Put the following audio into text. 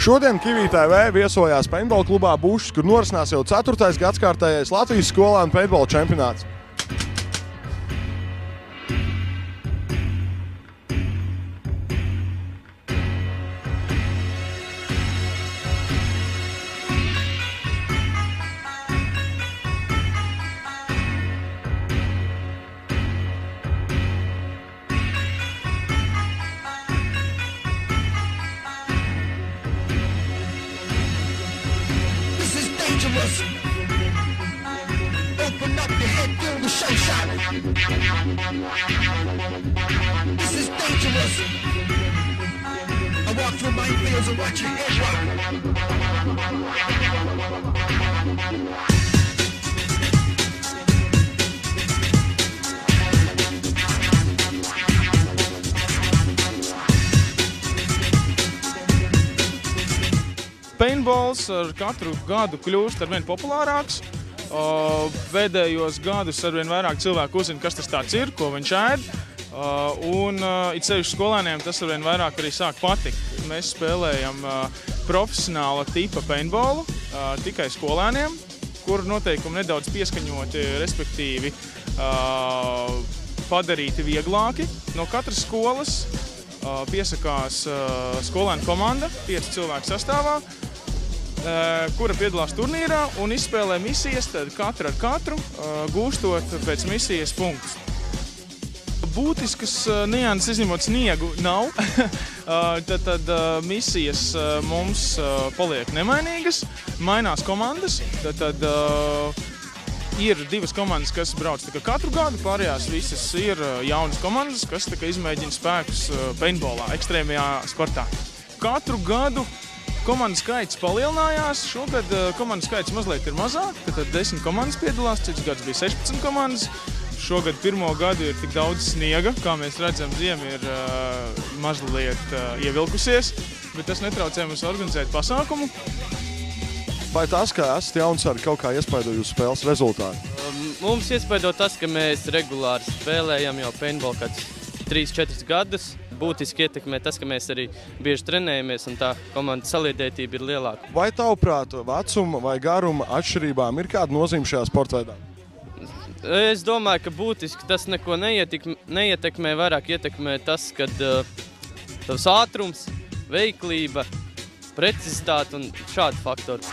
Šodien Kivī TV viesojās paintball klubā Bušs, kur norisinās jau 4. gadskārtējais Latvijas skolānu paintball čempionāts. Open up your head, feel the show shot. This is dangerous. I walk through minefields and watch your head rock. Paintballs ar katru gadu kļūst arvien populārāks. Pēdējos gadus arvien vairāk cilvēku uzzina, kas tas tāds ir, ko viņš ēd. Un it sevišķi skolēniem tas arvien vairāk arī sāk patikt. Mēs spēlējam profesionāla tipa paintballu tikai skolēniem, kur noteikumi nedaudz pieskaņoti, respektīvi padarīti vieglāki. No katras skolas piesakās skolēnu komanda, 5 cilvēku sastāvā, kura piedalās turnīrā un izspēlē misijas, tad katru ar katru, gūstot pēc misijas punktus. Būtiskas nianses, izņemot sniegu, nav. Tad misijas mums paliek nemainīgas, mainās komandas. Tad ir 2 komandas, kas brauc katru gadu, pārējās visas ir jaunas komandas, kas izmēģina spēkus paintballā, ekstrēmajā sportā. Katru gadu komandu skaits palielinājās, šogad komandu skaits mazliet ir mazāk, tad 10 komandas piedalās, cits gads bija 16 komandas. Šogad pirmo gadu ir tik daudz sniega, kā mēs redzam, ziema ir mazliet ievilkusies, bet tas netraucē mums organizēt pasākumu. Vai tas, ka esat jauns, arī kaut kā iespaido jūsu spēles rezultātu? Mums iespaido tas, ka mēs regulāri spēlējam jau paintball kāds 3-4 gadus. Būtiski ietekmē tas, ka mēs arī bieži trenējamies un tā komandas saliedētība ir lielāka. Vai tavuprāt, vecuma vai garuma atšķirībām ir kāda nozīme šajā sporta veidā? Es domāju, ka būtiski tas neko neietekmē, vairāk ietekmē tas, kad tavs ātrums, veiklība, precizitāte un šādi faktori.